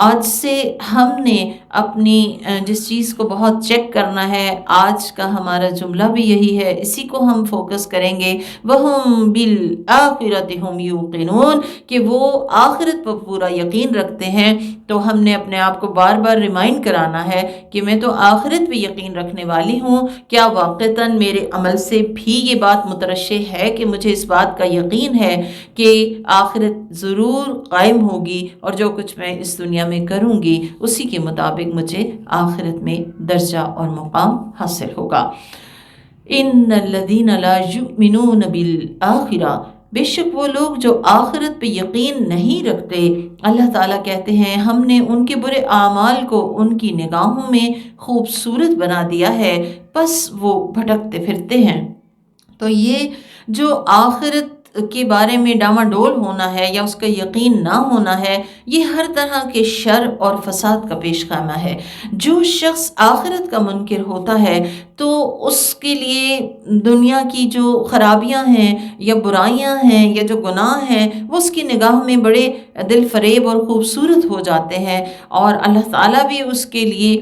آج سے ہم نے اپنی جس چیز کو بہت چیک کرنا ہے، آج کا ہمارا جملہ بھی یہی ہے، اسی کو ہم فوکس کریں گے، وَهُمْ بِالْآخِرَةِ هُمْ يُوقِنُونَ، کہ وہ آخرت پر پورا یقین رکھتے ہیں۔ تو ہم نے اپنے آپ کو بار بار ریمائنڈ کرانا ہے کہ میں تو آخرت پہ یقین رکھنے والی ہوں، کیا واقعتاً میرے عمل سے بھی یہ بات مترشح ہے کہ مجھے اس بات کا یقین ہے کہ آخرت ضرور قائم ہوگی، اور جو کچھ میں اس دنیا میں کروں گی اسی کے مطابق مجھے آخرت میں درجہ اور مقام حاصل ہوگا۔ ان الذین لا یؤمنون بالآخرہ، بے شک وہ لوگ جو آخرت پہ یقین نہیں رکھتے، اللہ تعالیٰ کہتے ہیں ہم نے ان کے برے اعمال کو ان کی نگاہوں میں خوبصورت بنا دیا ہے، بس وہ بھٹکتے پھرتے ہیں۔ تو یہ جو آخرت کے بارے میں ڈاواڈول ہونا ہے یا اس کا یقین نہ ہونا ہے، یہ ہر طرح کے شر اور فساد کا پیش خیمہ ہے۔ جو شخص آخرت کا منکر ہوتا ہے تو اس کے لیے دنیا کی جو خرابیاں ہیں یا برائیاں ہیں یا جو گناہ ہیں وہ اس کی نگاہ میں بڑے دل فریب اور خوبصورت ہو جاتے ہیں، اور اللہ تعالیٰ بھی اس کے لیے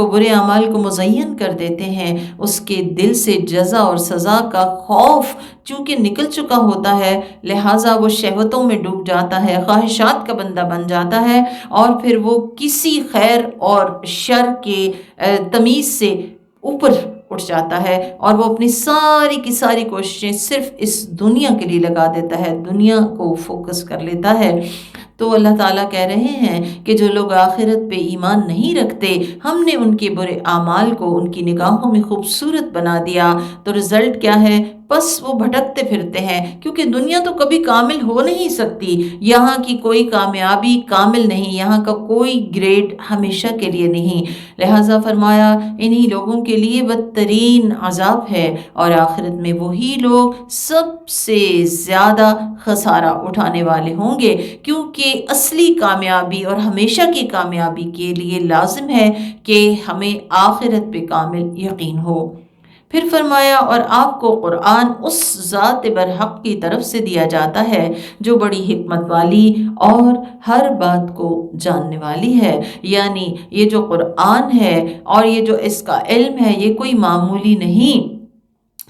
برے اعمال کو مزین کر دیتے ہیں۔ اس کے دل سے جزا اور سزا کا خوف چونکہ نکل چکا ہوتا ہے، لہٰذا وہ شہوتوں میں ڈوب جاتا ہے، خواہشات کا بندہ بن جاتا ہے، اور پھر وہ کسی خیر اور شر کے تمیز سے اوپر اٹھ جاتا ہے، اور وہ اپنی ساری کی ساری کوششیں صرف اس دنیا کے لیے لگا دیتا ہے، دنیا کو فوکس کر لیتا ہے۔ تو اللہ تعالیٰ کہہ رہے ہیں کہ جو لوگ آخرت پہ ایمان نہیں رکھتے، ہم نے ان کے برے اعمال کو ان کی نگاہوں میں خوبصورت بنا دیا، تو رزلٹ کیا ہے؟ بس وہ بھٹکتے پھرتے ہیں، کیونکہ دنیا تو کبھی کامل ہو نہیں سکتی، یہاں کی کوئی کامیابی کامل نہیں، یہاں کا کوئی گریڈ ہمیشہ کے لیے نہیں، لہٰذا فرمایا انہی لوگوں کے لیے بدترین عذاب ہے، اور آخرت میں وہی لوگ سب سے زیادہ خسارہ اٹھانے والے ہوں گے، کیونکہ اصلی کامیابی اور ہمیشہ کی کامیابی کے لیے لازم ہے کہ ہمیں آخرت پہ کامل یقین ہو۔ پھر فرمایا اور آپ کو قرآن اس ذات برحق کی طرف سے دیا جاتا ہے جو بڑی حکمت والی اور ہر بات کو جاننے والی ہے، یعنی یہ جو قرآن ہے اور یہ جو اس کا علم ہے یہ کوئی معمولی نہیں،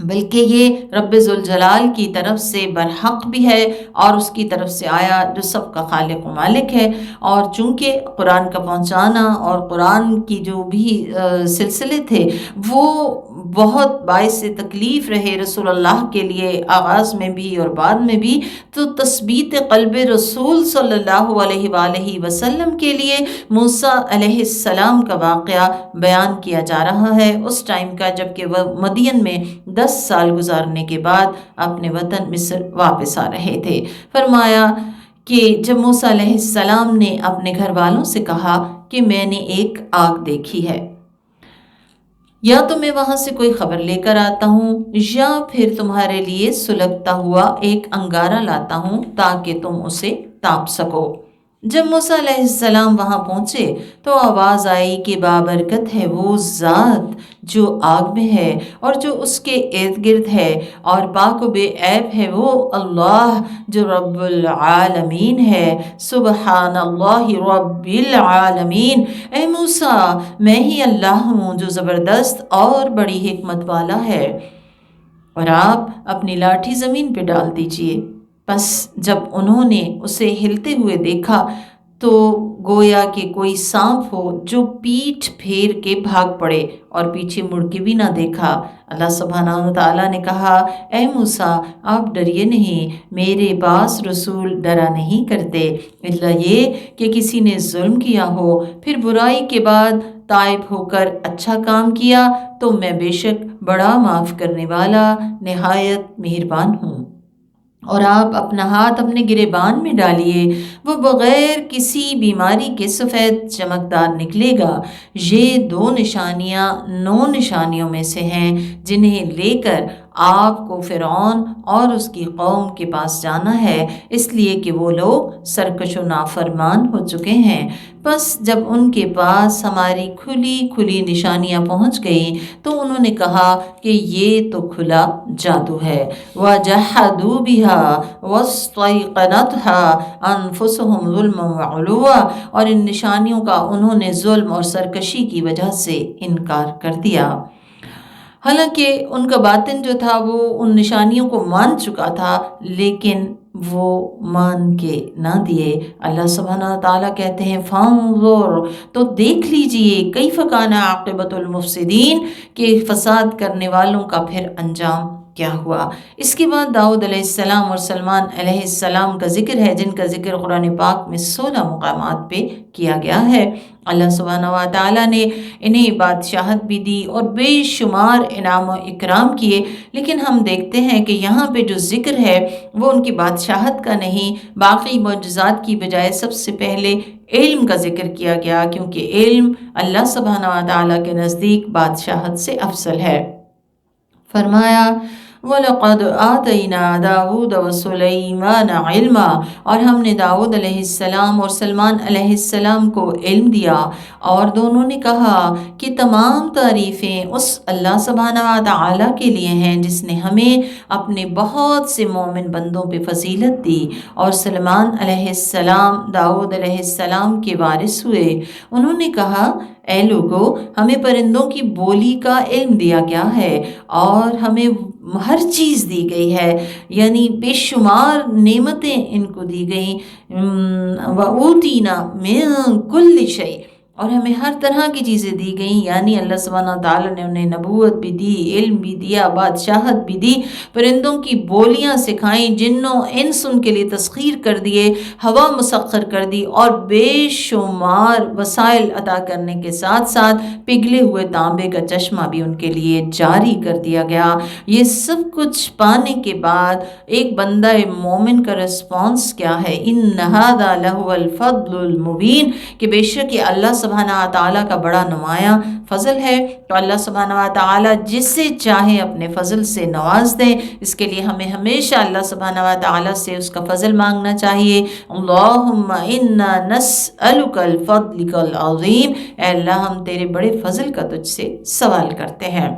بلکہ یہ رب ذوالجلال کی طرف سے برحق بھی ہے، اور اس کی طرف سے آیا جو سب کا خالق و مالک ہے۔ اور چونکہ قرآن کا پہنچانا اور قرآن کی جو بھی سلسلے تھے وہ بہت باعث تکلیف رہے رسول اللہ کے لیے، آغاز میں بھی اور بعد میں بھی، تو تثبیت قلب رسول صلی اللہ علیہ وآلہ وسلم کے لیے موسیٰ علیہ السلام کا واقعہ بیان کیا جا رہا ہے، اس ٹائم کا جب کہ وہ مدین میں 10 سال گزارنے کے بعد اپنے وطن مصر واپس آ رہے تھے۔ فرمایا کہ جب موسیٰ علیہ السلام نے اپنے گھر والوں سے کہا کہ میں نے ایک آگ دیکھی ہے، یا تو میں وہاں سے کوئی خبر لے کر آتا ہوں یا پھر تمہارے لیے سلگتا ہوا ایک انگارہ لاتا ہوں تاکہ تم اسے تاپ سکو۔ جب موسیٰ علیہ السلام وہاں پہنچے تو آواز آئی کہ بابرکت ہے وہ ذات جو آگ میں ہے اور جو اس کے ارد گرد ہے، اور پاک و بے عیب ہے وہ اللہ جو رب العالمین ہے، سبحان اللہ رب العالمین، اے موسیٰ میں ہی اللہ ہوں جو زبردست اور بڑی حکمت والا ہے، اور آپ اپنی لاٹھی زمین پہ ڈال دیجئے۔ بس جب انہوں نے اسے ہلتے ہوئے دیکھا تو گویا کہ کوئی سانپ ہو جو پیٹھ پھیر کے بھاگ پڑے اور پیچھے مڑ کے بھی نہ دیکھا۔ اللہ سبحانہ وتعالیٰ نے کہا اے موسیٰ آپ ڈریے نہیں، میرے پاس رسول ڈرا نہیں کرتے، الا یہ کہ کسی نے ظلم کیا ہو پھر برائی کے بعد تائب ہو کر اچھا کام کیا تو میں بے شک بڑا معاف کرنے والا نہایت مہربان ہوں۔ اور آپ اپنا ہاتھ اپنے گریبان میں ڈالیے، وہ بغیر کسی بیماری کے سفید چمکدار نکلے گا۔ یہ 2 نشانیاں 9 نشانیوں میں سے ہیں جنہیں لے کر آپ کو فرعون اور اس کی قوم کے پاس جانا ہے، اس لیے کہ وہ لوگ سرکش و نافرمان ہو چکے ہیں۔ بس جب ان کے پاس ہماری کھلی کھلی نشانیاں پہنچ گئیں تو انہوں نے کہا کہ یہ تو کھلا جادو ہے۔ وَجَحَدُوا بِهَا وَاسْتَيْقَنَتْهَا أَنفُسُهُمْ ظُلْمًا وَعُلُوًّا، اور ان نشانیوں کا انہوں نے ظلم اور سرکشی کی وجہ سے انکار کر دیا۔ حالانکہ ان کا باطن جو تھا وہ ان نشانیوں کو مان چکا تھا، لیکن وہ مان کے نہ دیے۔ اللہ سبحانہ تعالیٰ کہتے ہیں فانظر، تو دیکھ لیجئے کیف کان عاقبۃ المفسدین، کہ فساد کرنے والوں کا پھر انجام کیا ہوا۔ اس کے بعد داؤد علیہ السلام اور سلیمان علیہ السلام کا ذکر ہے، جن کا ذکر قرآن پاک میں 16 مقامات پہ کیا گیا ہے۔ اللہ سبحانہ وتعالیٰ نے انہیں بادشاہت بھی دی اور بے شمار انعام و اکرام کیے، لیکن ہم دیکھتے ہیں کہ یہاں پہ جو ذکر ہے وہ ان کی بادشاہت کا نہیں، باقی معجزات کی بجائے سب سے پہلے علم کا ذکر کیا گیا، کیونکہ علم اللہ سبحانہ وتعالیٰ کے نزدیک بادشاہت سے افضل ہے۔ فرمایا وَلَقَدْ آتَيْنَا دَاوُودَ وَسُلَيْمَانَ عِلْمًا، اور ہم نے داؤد علیہ السلام اور سلیمان علیہ السلام کو علم دیا، اور دونوں نے کہا کہ تمام تعریفیں اس اللہ سبحانہ وتعالیٰ کے لیے ہیں جس نے ہمیں اپنے بہت سے مومن بندوں پہ فضیلت دی۔ اور سلیمان علیہ السلام داؤد علیہ السلام کے وارث ہوئے۔ انہوں نے کہا اے لوگو، ہمیں پرندوں کی بولی کا علم دیا گیا ہے اور ہمیں ہر چیز دی گئی ہے، یعنی بے شمار نعمتیں ان کو دی گئیں۔ وَأُوتِينَا مِن كُلِّ شَيْءٍ، اور ہمیں ہر طرح کی چیزیں دی گئیں، یعنی اللہ سبحانہ تعالیٰ نے انہیں نبوت بھی دی، علم بھی دیا، بادشاہت بھی دی، پرندوں کی بولیاں سکھائیں، جنوں انس ان کے لیے تسخیر کر دیے، ہوا مسخر کر دی، اور بے شمار وسائل عطا کرنے کے ساتھ ساتھ پگھلے ہوئے تانبے کا چشمہ بھی ان کے لیے جاری کر دیا گیا۔ یہ سب کچھ پانے کے بعد ایک بندہ مومن کا رسپانس کیا ہے؟ إِنَّ هَذَا لَهُوَ الْفَضْلُ الْمُبِينُ، کہ بے شک یہ اللہ سبحانہ وتعالیٰ کا بڑا نمایاں فضل ہے۔ تو اللہ سبحانہ وتعالیٰ جسے چاہے اپنے فضل سے نواز دیں، اس کے لیے ہمیں ہمیشہ اللہ سبحانہ وتعالیٰ سے اس کا فضل مانگنا چاہیے۔ اللہم انا نسألک الفضلک العظیم، اے اللہ ہم تیرے بڑے فضل کا تجھ سے سوال کرتے ہیں۔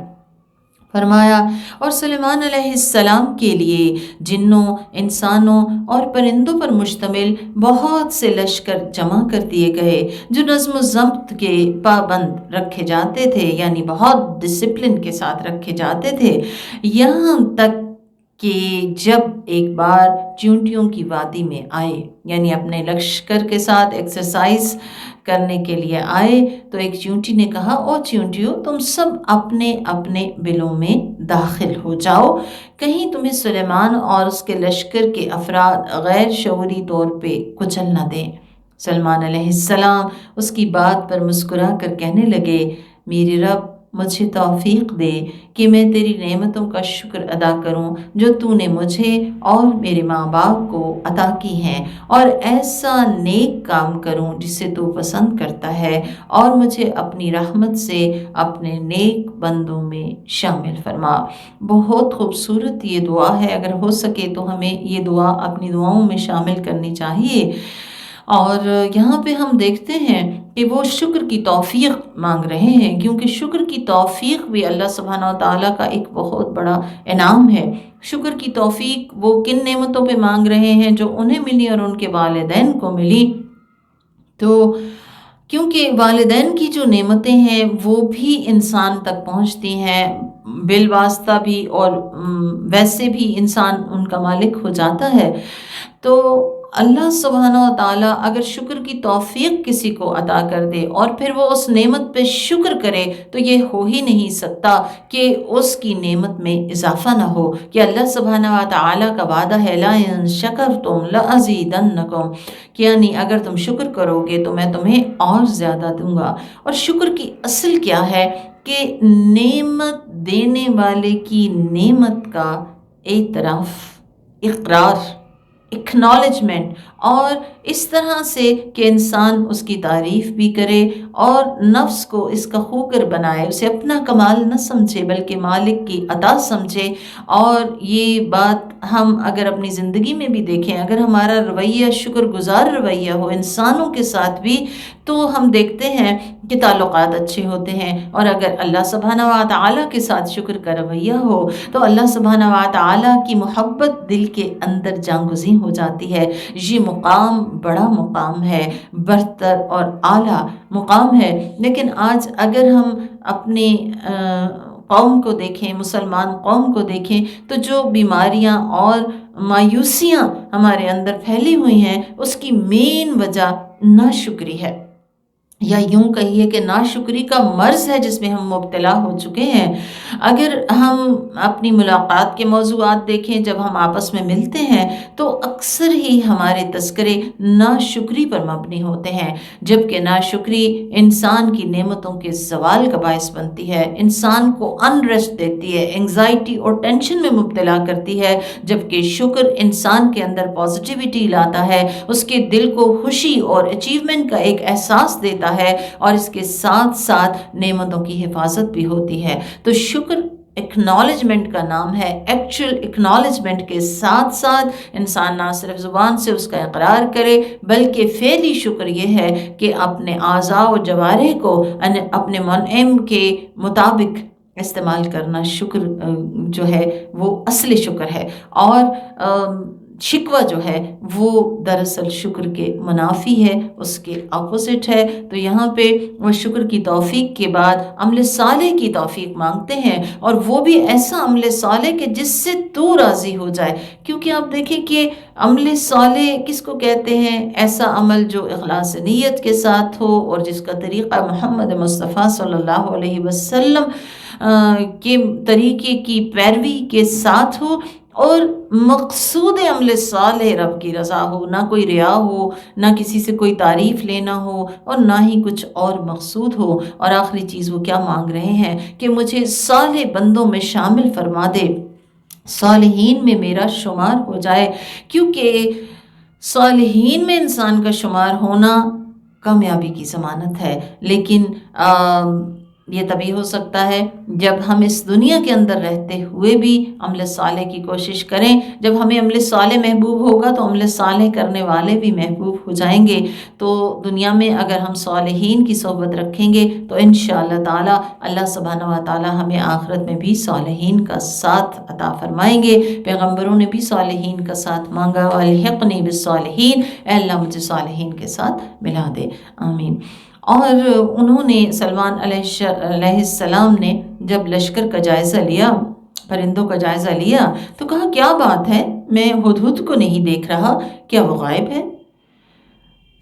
فرمایا اور سلیمان علیہ السلام کے لیے جنوں، انسانوں اور پرندوں پر مشتمل بہت سے لشکر جمع کر دیے گئے، جو نظم و ضبط کے پابند رکھے جاتے تھے، یعنی بہت ڈسپلن کے ساتھ رکھے جاتے تھے، یہاں تک کہ جب ایک بار چیونٹیوں کی وادی میں آئے، یعنی اپنے لشکر کے ساتھ ایکسرسائز کرنے کے لیے آئے، تو ایک چیونٹی نے کہا او چیونٹیوں، تم سب اپنے اپنے بلوں میں داخل ہو جاؤ، کہیں تمہیں سلیمان اور اس کے لشکر کے افراد غیر شعوری طور پہ کچل نہ دیں۔ سلیمان علیہ السلام اس کی بات پر مسکرا کر کہنے لگے میرے رب مجھے توفیق دے کہ میں تیری نعمتوں کا شکر ادا کروں جو تو نے مجھے اور میرے ماں باپ کو عطا کی ہیں، اور ایسا نیک کام کروں جسے تو پسند کرتا ہے، اور مجھے اپنی رحمت سے اپنے نیک بندوں میں شامل فرما۔ بہت خوبصورت یہ دعا ہے، اگر ہو سکے تو ہمیں یہ دعا اپنی دعاؤں میں شامل کرنی چاہیے۔ اور یہاں پہ ہم دیکھتے ہیں کہ وہ شکر کی توفیق مانگ رہے ہیں، کیونکہ شکر کی توفیق بھی اللہ سبحانہ وتعالیٰ کا ایک بہت بڑا انعام ہے۔ شکر کی توفیق وہ کن نعمتوں پہ مانگ رہے ہیں جو انہیں ملی اور ان کے والدین کو ملی، تو کیونکہ والدین کی جو نعمتیں ہیں وہ بھی انسان تک پہنچتی ہیں بالواسطہ بھی، اور ویسے بھی انسان ان کا مالک ہو جاتا ہے۔ تو اللہ سبحانہ وتعالیٰ اگر شکر کی توفیق کسی کو عطا کر دے اور پھر وہ اس نعمت پہ شکر کرے، تو یہ ہو ہی نہیں سکتا کہ اس کی نعمت میں اضافہ نہ ہو، کہ اللہ سبحانہ وتعالیٰ کا وعدہ ہے لَئِن شَكَرْتُمْ لَأَزِيدَنَّكُمْ، کہ یعنی اگر تم شکر کرو گے تو میں تمہیں اور زیادہ دوں گا۔ اور شکر کی اصل کیا ہے کہ نعمت دینے والے کی نعمت کا اعتراف، اقرار، ایکنالجمنٹ، اور اس طرح سے کہ انسان اس کی تعریف بھی کرے اور نفس کو اس کا خوگر بنائے، اسے اپنا کمال نہ سمجھے بلکہ مالک کی عطا سمجھے۔ اور یہ بات ہم اگر اپنی زندگی میں بھی دیکھیں، اگر ہمارا رویہ شکر گزار رویہ ہو انسانوں کے ساتھ بھی، تو ہم دیکھتے ہیں کہ تعلقات اچھے ہوتے ہیں۔ اور اگر اللہ سبحانہ و تعالیٰ کے ساتھ شکر کا رویہ ہو تو اللہ سبحانہ و تعالیٰ کی محبت دل کے اندر جانگزیں ہو جاتی ہے۔ یہ مقام بڑا مقام ہے، برتر اور اعلیٰ مقام ہے۔ لیکن آج اگر ہم اپنے قوم کو دیکھیں، مسلمان قوم کو دیکھیں، تو جو بیماریاں اور مایوسیاں ہمارے اندر پھیلی ہوئی ہیں، اس کی مین وجہ ناشکری ہے، یا یوں کہیے کہ ناشکری کا مرض ہے جس میں ہم مبتلا ہو چکے ہیں۔ اگر ہم اپنی ملاقات کے موضوعات دیکھیں، جب ہم آپس میں ملتے ہیں تو اکثر ہی ہمارے تذکرے ناشکری پر مبنی ہوتے ہیں، جبکہ ناشکری انسان کی نعمتوں کے زوال کا باعث بنتی ہے، انسان کو انریسٹ دیتی ہے، انگزائٹی اور ٹینشن میں مبتلا کرتی ہے، جبکہ شکر انسان کے اندر پازیٹیوٹی لاتا ہے، اس کے دل کو خوشی اور اچیومنٹ کا ایک احساس دیتا ہے، اور اس کے ساتھ ساتھ نعمتوں کی حفاظت بھی ہوتی ہے۔ تو شکر اکنالجمنٹ کا نام ہے۔ ایکچوئل اکنالجمنٹ کے ساتھ ساتھ انسان نہ صرف زبان سے اس کا اقرار کرے بلکہ فعلی شکر یہ ہے کہ اپنے اعضاء و جوارح کو اپنے منعم کے مطابق استعمال کرنا شکر جو ہے وہ اصل شکر ہے۔ اور شکوہ جو ہے وہ دراصل شکر کے منافی ہے، اس کے اپوزٹ ہے۔ تو یہاں پہ وہ شکر کی توفیق کے بعد عمل صالح کی توفیق مانگتے ہیں، اور وہ بھی ایسا عمل صالح کہ جس سے تو راضی ہو جائے۔ کیونکہ آپ دیکھیں کہ عمل صالح کس کو کہتے ہیں؟ ایسا عمل جو اخلاص نیت کے ساتھ ہو اور جس کا طریقہ محمد مصطفیٰ صلی اللہ علیہ وسلم کے طریقے کی پیروی کے ساتھ ہو، اور مقصود عمل صالح رب کی رضا ہو، نہ کوئی ریا ہو، نہ کسی سے کوئی تعریف لینا ہو، اور نہ ہی کچھ اور مقصود ہو۔ اور آخری چیز وہ کیا مانگ رہے ہیں کہ مجھے صالح بندوں میں شامل فرما دے، صالحین میں میرا شمار ہو جائے، کیونکہ صالحین میں انسان کا شمار ہونا کامیابی کی ضمانت ہے۔ لیکن یہ تبھی ہو سکتا ہے جب ہم اس دنیا کے اندر رہتے ہوئے بھی عمل صالح کی کوشش کریں۔ جب ہمیں عمل صالح محبوب ہوگا تو عمل صالح کرنے والے بھی محبوب ہو جائیں گے۔ تو دنیا میں اگر ہم صالحین کی صحبت رکھیں گے تو انشاءاللہ تعالی اللہ سبحانہ و تعالی ہمیں آخرت میں بھی صالحین کا ساتھ عطا فرمائیں گے۔ پیغمبروں نے بھی صالحین کا ساتھ مانگا، وَالْحِقْنِي بِالصَّالِحِينَ، اے اللہ مجھے صالحین کے ساتھ ملا دے، آمین۔ اور انہوں نے سلمان علیہ السلام نے جب لشکر کا جائزہ لیا، پرندوں کا جائزہ لیا، تو کہا کیا بات ہے، میں ہدہد کو نہیں دیکھ رہا، کیا وہ غائب ہے؟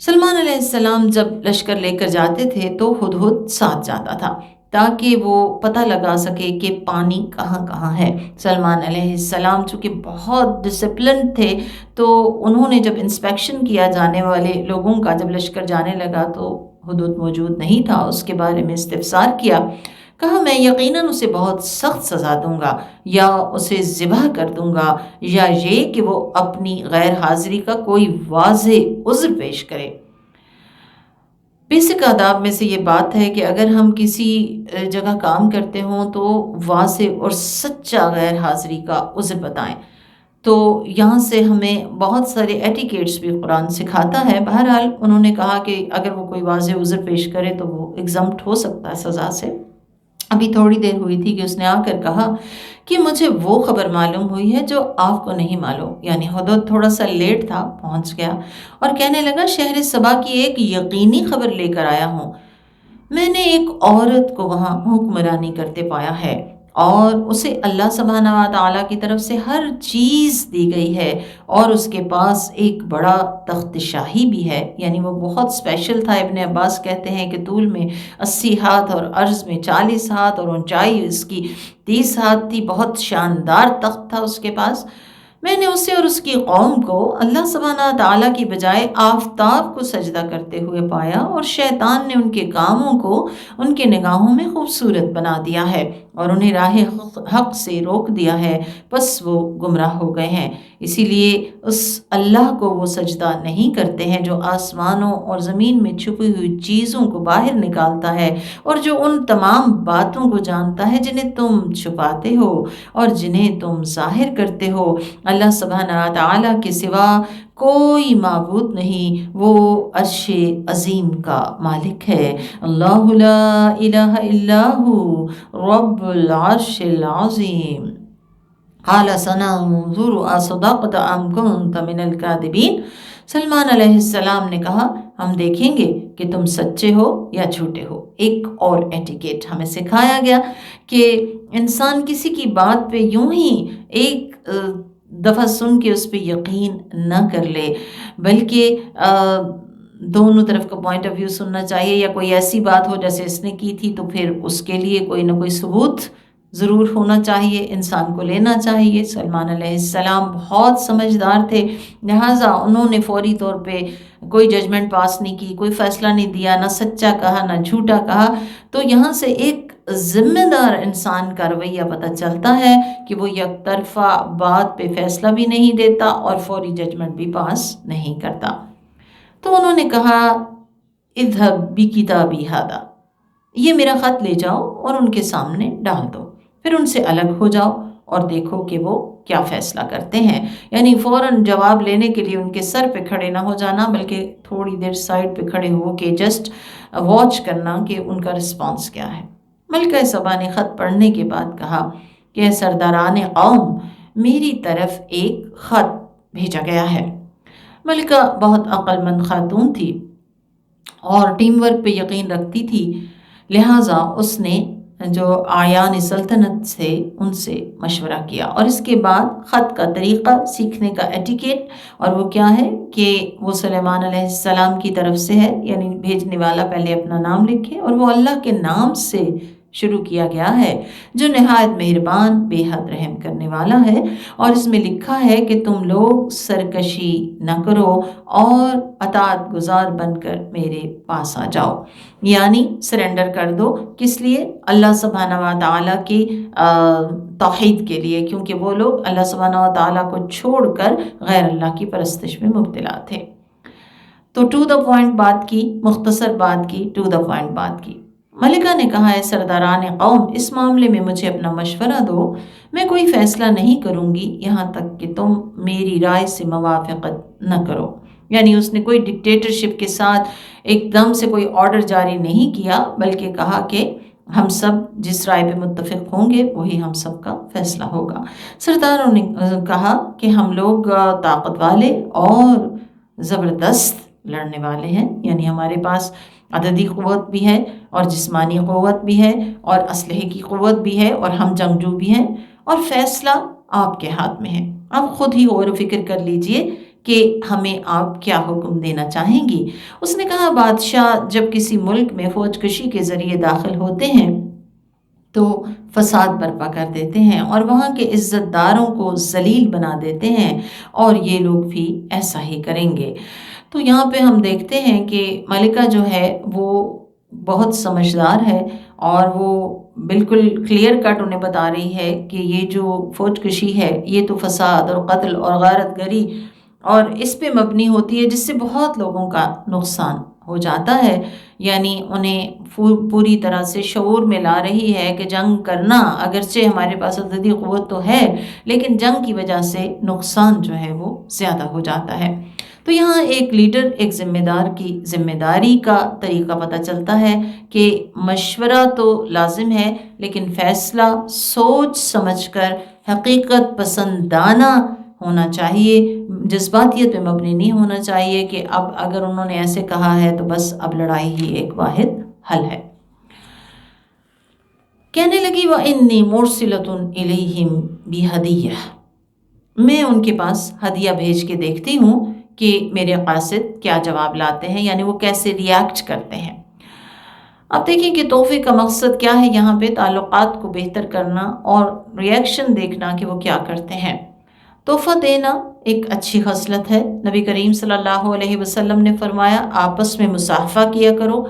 سلمان علیہ السلام جب لشکر لے کر جاتے تھے تو ہدہد ساتھ جاتا تھا تاکہ وہ پتہ لگا سکے کہ پانی کہاں کہاں ہے۔ سلمان علیہ السلام چونکہ بہت ڈسپلن تھے، تو انہوں نے جب انسپیکشن کیا جانے والے لوگوں کا، جب لشکر جانے لگا تو ہدہد موجود نہیں تھا، اس کے بارے میں استفسار کیا، کہا میں یقیناً اسے بہت سخت سزا دوں گا، یا اسے ذبح کر دوں گا، یا یہ کہ وہ اپنی غیر حاضری کا کوئی واضح عذر پیش کرے۔ بیسک آداب میں سے یہ بات ہے کہ اگر ہم کسی جگہ کام کرتے ہوں تو واضح اور سچا غیر حاضری کا عذر بتائیں۔ تو یہاں سے ہمیں بہت سارے ایٹیکیٹس بھی قرآن سکھاتا ہے۔ بہرحال انہوں نے کہا کہ اگر وہ کوئی واضح عذر پیش کرے تو وہ ایگزمپٹ ہو سکتا ہے سزا سے۔ ابھی تھوڑی دیر ہوئی تھی کہ اس نے آ کر کہا کہ مجھے وہ خبر معلوم ہوئی ہے جو آپ کو نہیں معلوم، یعنی ہدہد تھوڑا سا لیٹ تھا، پہنچ گیا، اور کہنے لگا شہر سبا کی ایک یقینی خبر لے کر آیا ہوں۔ میں نے ایک عورت کو وہاں حکمرانی کرتے پایا ہے، اور اسے اللہ سبحانہ و تعالیٰ کی طرف سے ہر چیز دی گئی ہے، اور اس کے پاس ایک بڑا تخت شاہی بھی ہے، یعنی وہ بہت اسپیشل تھا۔ ابن عباس کہتے ہیں کہ طول میں 80 ہاتھ اور عرض میں 40 ہاتھ اور اونچائی اس کی 30 ہاتھ تھی، بہت شاندار تخت تھا اس کے پاس۔ میں نے اسے اور اس کی قوم کو اللہ سبحانہ تعالیٰ کی بجائے آفتاب کو سجدہ کرتے ہوئے پایا، اور شیطان نے ان کے کاموں کو ان کے نگاہوں میں خوبصورت بنا دیا ہے۔ اور انہیں راہ حق سے روک دیا ہے، بس وہ گمراہ ہو گئے ہیں۔ اسی لیے اس اللہ کو وہ سجدہ نہیں کرتے ہیں جو آسمانوں اور زمین میں چھپی ہوئی چیزوں کو باہر نکالتا ہے، اور جو ان تمام باتوں کو جانتا ہے جنہیں تم چھپاتے ہو اور جنہیں تم ظاہر کرتے ہو۔ اللہ سبحانہ تعالیٰ کے سوا کوئی معبود نہیں، وہ عرش عظیم کا مالک ہے۔ اللہ لا الہ الا ہو رب العرش العظیم۔ قال سننظر اصدقت ام کنت من الکاذبین۔ سلمان علیہ السلام نے کہا، ہم دیکھیں گے کہ تم سچے ہو یا جھوٹے ہو۔ ایک اور ایٹیکیٹ ہمیں سکھایا گیا کہ انسان کسی کی بات پہ یوں ہی ایک دفعہ سن کے اس پہ یقین نہ کر لے، بلکہ دونوں طرف کا پوائنٹ آف ویو سننا چاہیے، یا کوئی ایسی بات ہو جیسے اس نے کی تھی تو پھر اس کے لیے کوئی نہ کوئی ثبوت ضرور ہونا چاہیے، انسان کو لینا چاہیے۔ سلمان علیہ السلام بہت سمجھدار تھے، لہٰذا انہوں نے فوری طور پہ کوئی ججمنٹ پاس نہیں کی، کوئی فیصلہ نہیں دیا، نہ سچا کہا نہ جھوٹا کہا۔ تو یہاں سے ایک ذمہ دار انسان کا رویہ پتہ چلتا ہے کہ وہ یک طرفہ بات پہ فیصلہ بھی نہیں دیتا اور فوری ججمنٹ بھی پاس نہیں کرتا۔ تو انہوں نے کہا، اذهب بکتابی ھذا، یہ میرا خط لے جاؤ اور ان کے سامنے ڈال دو، پھر ان سے الگ ہو جاؤ اور دیکھو کہ وہ کیا فیصلہ کرتے ہیں۔ یعنی فوراً جواب لینے کے لیے ان کے سر پہ کھڑے نہ ہو جانا، بلکہ تھوڑی دیر سائڈ پہ کھڑے ہو کے جسٹ واچ کرنا کہ ان کا رسپانس کیا ہے۔ ملکہ سبا نے خط پڑھنے کے بعد کہا کہ سرداران قوم، میری طرف ایک خط بھیجا گیا ہے۔ ملکہ بہت عقل مند خاتون تھی اور ٹیم ورک پہ یقین رکھتی تھی، لہٰذا اس نے جو آیان سلطنت سے ان سے مشورہ کیا، اور اس کے بعد خط کا طریقہ سیکھنے کا ایٹیکیٹ، اور وہ کیا ہے کہ وہ سلیمان علیہ السلام کی طرف سے ہے، یعنی بھیجنے والا پہلے اپنا نام لکھے، اور وہ اللہ کے نام سے شروع کیا گیا ہے جو نہایت مہربان بے حد رحم کرنے والا ہے۔ اور اس میں لکھا ہے کہ تم لوگ سرکشی نہ کرو اور اطاعت گزار بن کر میرے پاس آ جاؤ، یعنی سرنڈر کر دو۔ کس لیے؟ اللہ سبحانہ و تعالیٰ کی توحید کے لیے، کیونکہ وہ لوگ اللہ سبحانہ و تعالیٰ کو چھوڑ کر غیر اللہ کی پرستش میں مبتلا تھے۔ تو ٹو دا پوائنٹ بات کی، مختصر بات کی، ٹو دا پوائنٹ بات کی۔ ملکہ نے کہا، اے سرداران قوم، اس معاملے میں مجھے اپنا مشورہ دو، میں کوئی فیصلہ نہیں کروں گی یہاں تک کہ تم میری رائے سے موافقت نہ کرو۔ یعنی اس نے کوئی ڈکٹیٹرشپ کے ساتھ ایک دم سے کوئی آرڈر جاری نہیں کیا، بلکہ کہا کہ ہم سب جس رائے پہ متفق ہوں گے وہی ہم سب کا فیصلہ ہوگا۔ سرداروں نے کہا کہ ہم لوگ طاقت والے اور زبردست لڑنے والے ہیں، یعنی ہمارے پاس عددی قوت بھی ہے اور جسمانی قوت بھی ہے اور اسلحے کی قوت بھی ہے، اور ہم جنگجو بھی ہیں، اور فیصلہ آپ کے ہاتھ میں ہے۔ آپ خود ہی غور و فکر کر لیجئے کہ ہمیں آپ کیا حکم دینا چاہیں گی۔ اس نے کہا، بادشاہ جب کسی ملک میں فوج کشی کے ذریعے داخل ہوتے ہیں تو فساد برپا کر دیتے ہیں اور وہاں کے عزت داروں کو ذلیل بنا دیتے ہیں، اور یہ لوگ بھی ایسا ہی کریں گے۔ تو یہاں پہ ہم دیکھتے ہیں کہ ملکہ جو ہے وہ بہت سمجھدار ہے، اور وہ بالکل کلیئر کٹ انہیں بتا رہی ہے کہ یہ جو فوج کشی ہے یہ تو فساد اور قتل اور غارت گری اور اس پہ مبنی ہوتی ہے، جس سے بہت لوگوں کا نقصان ہو جاتا ہے۔ یعنی انہیں پوری طرح سے شعور میں لا رہی ہے کہ جنگ کرنا، اگرچہ ہمارے پاس عددی قوت تو ہے، لیکن جنگ کی وجہ سے نقصان جو ہے وہ زیادہ ہو جاتا ہے۔ تو یہاں ایک لیڈر، ایک ذمہ دار کی ذمہ داری کا طریقہ پتہ چلتا ہے کہ مشورہ تو لازم ہے، لیکن فیصلہ سوچ سمجھ کر حقیقت پسندانہ ہونا چاہیے، جذباتیت پہ مبنی نہیں ہونا چاہیے کہ اب اگر انہوں نے ایسے کہا ہے تو بس اب لڑائی ہی ایک واحد حل ہے۔ کہنے لگی، وَإِنِّي مُرْسِلَةٌ إِلَيْهِمْ بِهَدِيَّةٍ، میں ان کے پاس ہدیہ بھیج کے دیکھتی ہوں کہ میرے قاصد کیا جواب لاتے ہیں، یعنی وہ کیسے ریاکٹ کرتے ہیں۔ اب دیکھیں کہ تحفے کا مقصد کیا ہے، یہاں پہ تعلقات کو بہتر کرنا اور ریاکشن دیکھنا کہ وہ کیا کرتے ہیں۔ تحفہ دینا ایک اچھی خصلت ہے۔ نبی کریم صلی اللہ علیہ وسلم نے فرمایا، آپس میں مصافحہ کیا کرو،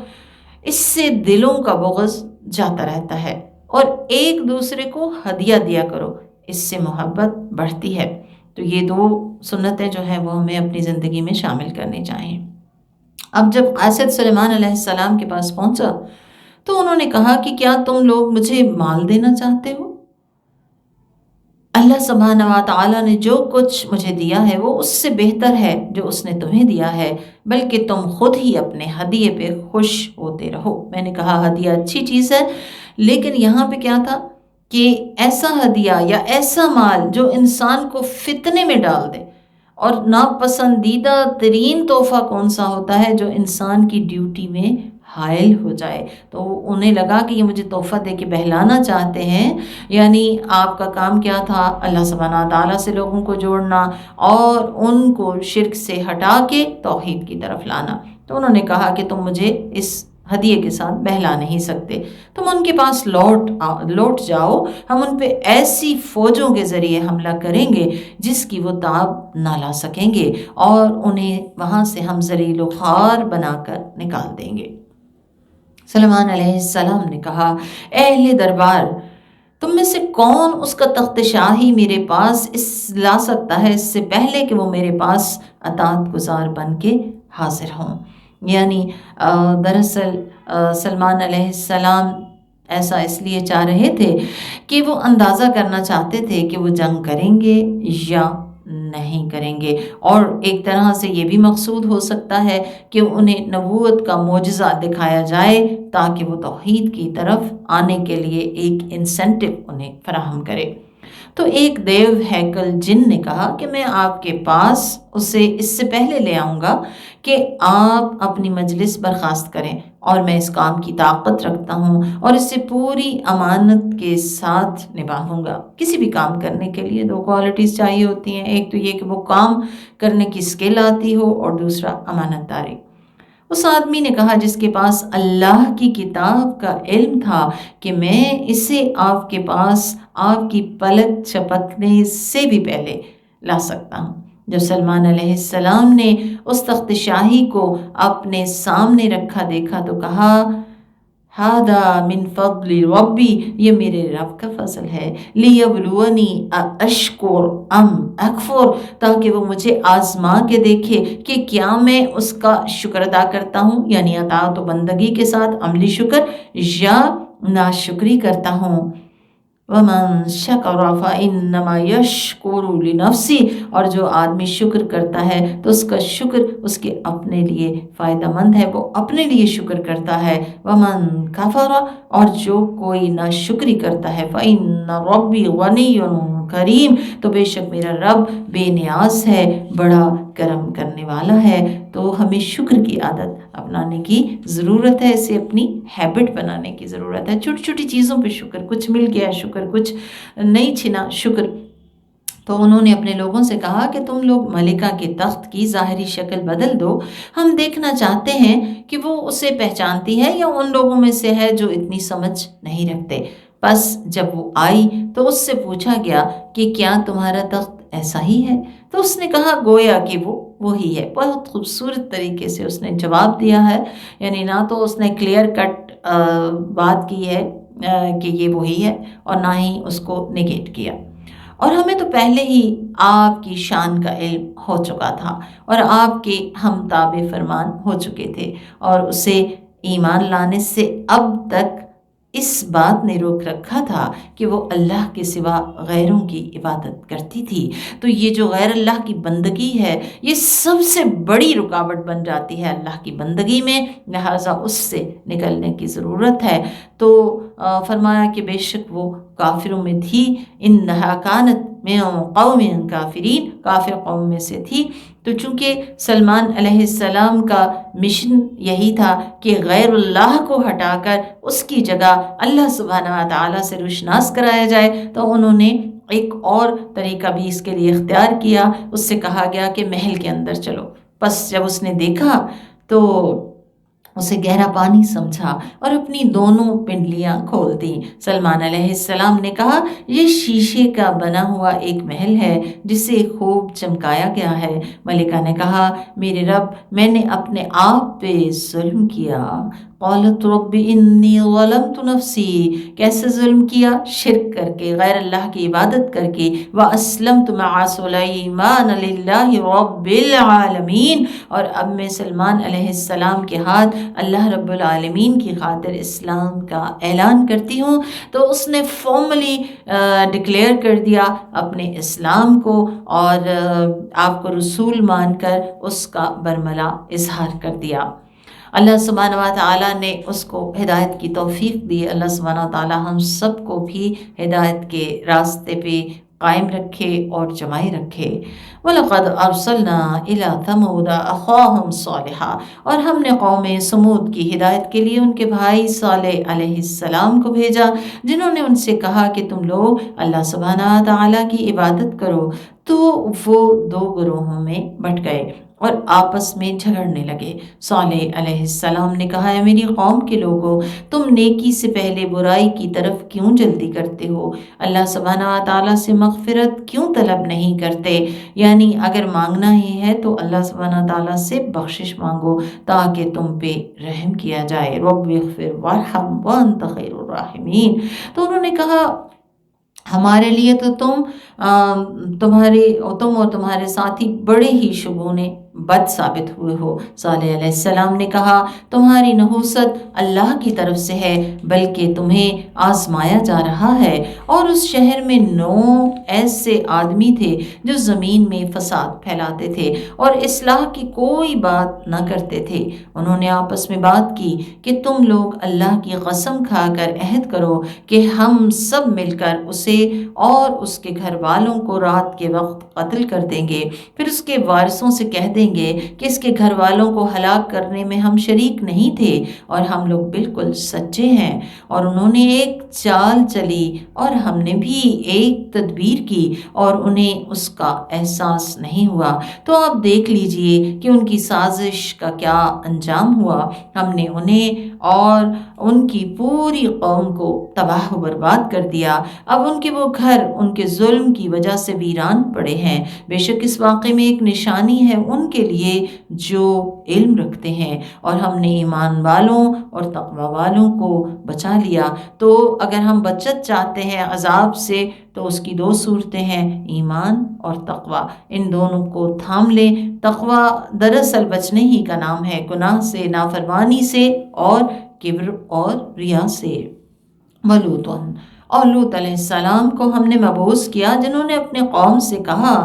اس سے دلوں کا بغض جاتا رہتا ہے۔ اور ایک دوسرے کو ہدیہ دیا کرو، اس سے محبت بڑھتی ہے۔ تو یہ 2 سنتیں جو ہیں وہ ہمیں اپنی زندگی میں شامل کرنی چاہیے۔ اب جب قاصد سلیمان علیہ السلام کے پاس پہنچا تو انہوں نے کہا کہ کیا تم لوگ مجھے مال دینا چاہتے ہو؟ اللہ سبحانہ و تعالیٰ نے جو کچھ مجھے دیا ہے وہ اس سے بہتر ہے جو اس نے تمہیں دیا ہے، بلکہ تم خود ہی اپنے ہدیے پہ خوش ہوتے رہو۔ میں نے کہا ہدیہ اچھی چیز ہے، لیکن یہاں پہ کیا تھا کہ ایسا ہدیہ یا ایسا مال جو انسان کو فتنے میں ڈال دے، اور ناپسندیدہ ترین تحفہ کون سا ہوتا ہے؟ جو انسان کی ڈیوٹی میں حائل ہو جائے۔ تو انہیں لگا کہ یہ مجھے تحفہ دے کے بہلانا چاہتے ہیں، یعنی آپ کا کام کیا تھا؟ اللہ سبحانہ تعالیٰ سے لوگوں کو جوڑنا اور ان کو شرک سے ہٹا کے توحید کی طرف لانا۔ تو انہوں نے کہا کہ تم مجھے اس ہدیے کے ساتھ بہلا نہیں سکتے، تم ان کے پاس لوٹ جاؤ، ہم ان پہ ایسی فوجوں کے ذریعے حملہ کریں گے جس کی وہ تاب نہ لا سکیں گے، اور انہیں وہاں سے ہم ذلیل و خوار بنا کر نکال دیں گے۔ سلیمان علیہ السلام نے کہا، اے اہل دربار، تم میں سے کون اس کا تخت شاہی میرے پاس لا سکتا ہے اس سے پہلے کہ وہ میرے پاس اطاعت گزار بن کے حاضر ہوں؟ یعنی دراصل سلمان علیہ السلام ایسا اس لیے چاہ رہے تھے کہ وہ اندازہ کرنا چاہتے تھے کہ وہ جنگ کریں گے یا نہیں کریں گے، اور ایک طرح سے یہ بھی مقصود ہو سکتا ہے کہ انہیں نبوت کا معجزہ دکھایا جائے تاکہ وہ توحید کی طرف آنے کے لیے ایک انسینٹیو انہیں فراہم کرے۔ تو ایک دیو ہیکل جن نے کہا کہ میں آپ کے پاس اسے اس سے پہلے لے آؤں گا کہ آپ اپنی مجلس برخاست کریں، اور میں اس کام کی طاقت رکھتا ہوں اور اسے پوری امانت کے ساتھ نبھاؤں گا۔ کسی بھی کام کرنے کے لیے 2 کوالٹیز چاہیے ہوتی ہیں، ایک تو یہ کہ وہ کام کرنے کی اسکل آتی ہو، اور دوسرا امانت داری۔ اس آدمی نے کہا جس کے پاس اللہ کی کتاب کا علم تھا کہ میں اسے آپ کے پاس آپ کی پلک جھپکنے سے بھی پہلے لا سکتا ہوں۔ جب سلمان علیہ السلام نے اس تخت شاہی کو اپنے سامنے رکھا دیکھا تو کہا، ہذا من فضل ربی، یہ میرے رب کا فضل ہے، لیبلونی اشکر ام اکفر، تاکہ وہ مجھے آزما کے دیکھے کہ کیا میں اس کا شکر ادا کرتا ہوں، یعنی اطاعت و بندگی کے ساتھ عملی شکر، یا ناشکری کرتا ہوں۔ وَمَن شَكَرَ فَإِنَّمَا يَشْكُرُ لِنَفْسِهِ، اور جو آدمی شکر کرتا ہے تو اس کا شکر اس کے اپنے لیے فائدہ مند ہے، وہ اپنے لیے شکر کرتا ہے۔ وَمَن كَفَرَ، اور جو کوئی ناشکری کرتا ہے، فَإِنَّ رَبِّي غَنِيٌّ کریم، تو بے شک میرا رب بے نیاز ہے، بڑا کرم کرنے والا ہے۔ تو ہمیں شکر کی عادت اپنانے کی ضرورت ہے، اسے اپنی ہیبٹ بنانے کی ضرورت ہے۔ چھوٹی چھوٹی چیزوں پہ شکر، کچھ مل گیا شکر، کچھ نہیں چھنا شکر۔ تو انہوں نے اپنے لوگوں سے کہا کہ تم لوگ ملکہ کے تخت کی ظاہری شکل بدل دو، ہم دیکھنا چاہتے ہیں کہ وہ اسے پہچانتی ہے یا ان لوگوں میں سے ہے جو اتنی سمجھ نہیں رکھتے۔ پس جب وہ آئی تو اس سے پوچھا گیا کہ کیا تمہارا تخت ایسا ہی ہے؟ تو اس نے کہا گویا کہ وہ وہی ہے۔ بہت خوبصورت طریقے سے اس نے جواب دیا ہے، یعنی نہ تو اس نے کلیئر کٹ بات کی ہے کہ یہ وہی ہے، اور نہ ہی اس کو نگیٹ کیا۔ اور ہمیں تو پہلے ہی آپ کی شان کا علم ہو چکا تھا، اور آپ کے ہم تابع فرمان ہو چکے تھے، اور اسے ایمان لانے سے اب تک اس بات نے روک رکھا تھا کہ وہ اللہ کے سوا غیروں کی عبادت کرتی تھی۔ تو یہ جو غیر اللہ کی بندگی ہے، یہ سب سے بڑی رکاوٹ بن جاتی ہے اللہ کی بندگی میں، لہٰذا اس سے نکلنے کی ضرورت ہے۔ تو فرمایا کہ بے شک وہ کافروں میں تھی، انہا کانت من قوم کافرین، کافر قوم میں سے تھی۔ تو چونکہ سلمان علیہ السلام کا مشن یہی تھا کہ غیر اللہ کو ہٹا کر اس کی جگہ اللہ سبحانہ وتعالیٰ سے روشناس کرایا جائے، تو انہوں نے ایک اور طریقہ بھی اس کے لیے اختیار کیا۔ اس سے کہا گیا کہ محل کے اندر چلو۔ پس جب اس نے دیکھا تو اسے گہرا پانی سمجھا اور اپنی دونوں پنڈلیاں کھول دیں۔ سلمان علیہ السلام نے کہا، یہ شیشے کا بنا ہوا ایک محل ہے جسے خوب چمکایا گیا ہے۔ ملکہ نے کہا، میرے رب، میں نے اپنے آپ پہ ظلم کیا، قالت رب انی ظلمت نفسی، کیسے ظلم کیا؟ شرک کر کے، غیر اللہ کی عبادت کر کے، واسلمت مع سلیمان للہ رب العالمین، اور اب میں سلمان علیہ السلام کے ہاتھ اللہ رب العالمین کی خاطر اسلام کا اعلان کرتی ہوں۔ تو اس نے فارملی ڈکلیئر کر دیا اپنے اسلام کو، اور آپ کو رسول مان کر اس کا برملا اظہار کر دیا۔ اللہ سبحانہ و تعالیٰ نے اس کو ہدایت کی توفیق دی۔ اللہ سبحانہ و تعالیٰ ہم سب کو بھی ہدایت کے راستے پہ قائم رکھے اور جمائے رکھے۔ وَلَقَدْ أَرْسَلْنَا إِلَىٰ ثَمُودَ أَخَاهُمْ صَالِحًا، اور ہم نے قوم سمود کی ہدایت کے لیے ان کے بھائی صالح علیہ السلام کو بھیجا، جنہوں نے ان سے کہا کہ تم لوگ اللہ سبحانہ و تعالیٰ کی عبادت کرو۔ تو وہ دو گروہوں میں بٹ گئے اور آپس میں جھگڑنے لگے۔ صالح علیہ السلام نے کہا، اے میری قوم کے لوگوں، تم نیکی سے پہلے برائی کی طرف کیوں جلدی کرتے ہو؟ اللہ سبحانہ و تعالیٰ سے مغفرت کیوں طلب نہیں کرتے؟ یعنی اگر مانگنا ہی ہے تو اللہ سبحانہ و تعالیٰ سے بخشش مانگو تاکہ تم پہ رحم کیا جائے۔ رب اغفر وارحم وانت خیر الراحمین۔ تو انہوں نے کہا، ہمارے لیے تو تم اور تمہارے ساتھی بڑے ہی شگونے بد ثابت ہوئے ہو۔ صالح علیہ السلام نے کہا، تمہاری نحوست اللہ کی طرف سے ہے، بلکہ تمہیں آزمایا جا رہا ہے۔ اور اس شہر میں 9 ایسے آدمی تھے جو زمین میں فساد پھیلاتے تھے اور اصلاح کی کوئی بات نہ کرتے تھے۔ انہوں نے آپس میں بات کی کہ تم لوگ اللہ کی قسم کھا کر عہد کرو کہ ہم سب مل کر اسے اور اس کے گھر والوں کو رات کے وقت قتل کر دیں گے، پھر اس کے وارثوں سے کہہ دیں گے کہ اس کے گھر والوں کو ہلاک کرنے میں ہم شریک نہیں تھے اور ہم لوگ بالکل سچے ہیں۔ اور انہوں نے ایک چال چلی اور ہم نے بھی ایک تدبیر کی اور انہیں اس کا احساس نہیں ہوا۔ تو آپ دیکھ لیجئے کہ ان کی سازش کا کیا انجام ہوا۔ ہم نے انہیں اور ان کی پوری قوم کو تباہ و برباد کر دیا۔ اب ان کے وہ گھر ان کے ظلم کی وجہ سے ویران پڑے ہیں۔ بے شک اس واقعے میں ایک نشانی ہے ان کے لیے جو علم رکھتے ہیں، اور ہم نے ایمان والوں اور تقوی والوں کو بچا لیا۔ تو اگر ہم بچت چاہتے ہیں عذاب سے تو اس کی 2 صورتیں ہیں، ایمان اور تقوی، ان دونوں کو تھام لیں۔ تقوی دراصل بچنے ہی کا نام ہے، گناہ سے، نافرمانی سے اور کبر اور ریا سے۔ ولوطن، اور لوط علیہ السلام کو ہم نے مبعوث کیا، جنہوں نے اپنے قوم سے کہا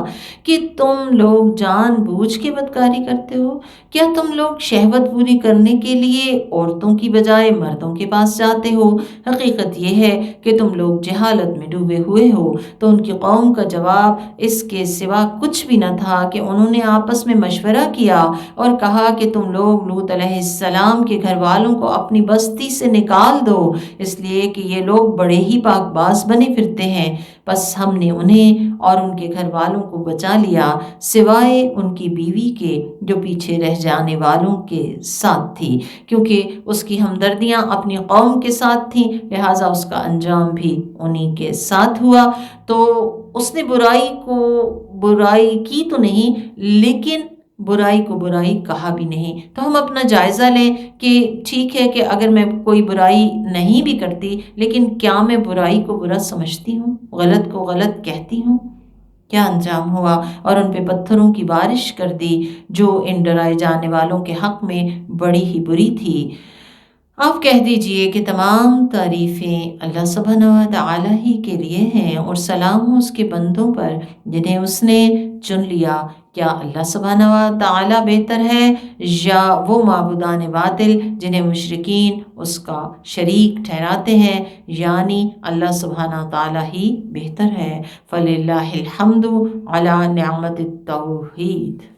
کہ تم لوگ جان بوجھ کے بدکاری کرتے ہو۔ کیا تم لوگ شہوت پوری کرنے کے لیے عورتوں کی بجائے مردوں کے پاس جاتے ہو؟ حقیقت یہ ہے کہ تم لوگ جہالت میں ڈوبے ہوئے ہو۔ تو ان کی قوم کا جواب اس کے سوا کچھ بھی نہ تھا کہ انہوں نے آپس میں مشورہ کیا اور کہا کہ تم لوگ لوط علیہ السلام کے گھر والوں کو اپنی بستی سے نکال دو، اس لیے کہ یہ لوگ بڑے ہی پاک باز بنے پھرتے ہیں۔ بس ہم نے انہیں اور ان کے گھر والوں کو بچا لیا، سوائے ان کی بیوی کے جو پیچھے رہ جانے والوں کے ساتھ تھی، کیونکہ اس کی ہمدردیاں اپنی قوم کے ساتھ تھیں، لہٰذا اس کا انجام بھی انہی کے ساتھ ہوا۔ تو اس نے برائی کی تو نہیں، لیکن برائی کو برائی کہا بھی نہیں۔ تو ہم اپنا جائزہ لیں کہ ٹھیک ہے کہ اگر میں کوئی برائی نہیں بھی کرتی، لیکن کیا میں برائی کو برا سمجھتی ہوں، غلط کو غلط کہتی ہوں؟ کیا انجام ہوا؟ اور ان پہ پتھروں کی بارش کر دی جو ان ڈرائے جانے والوں کے حق میں بڑی ہی بری تھی۔ آپ کہہ دیجئے کہ تمام تعریفیں اللہ سبحانہ و تعالیٰ ہی کے لیے ہیں، اور سلام ہو اس کے بندوں پر جنہیں اس نے چن لیا۔ کیا اللہ سبحانہ و تعالیٰ بہتر ہے یا وہ معبودان باطل جنہیں مشرکین اس کا شریک ٹھہراتے ہیں؟ یعنی اللہ سبحانہ و تعالیٰ ہی بہتر ہے۔ فَلِلَّهِ الْحَمْدُ عَلَى نِعْمَةِ التَّوْحِيدِ۔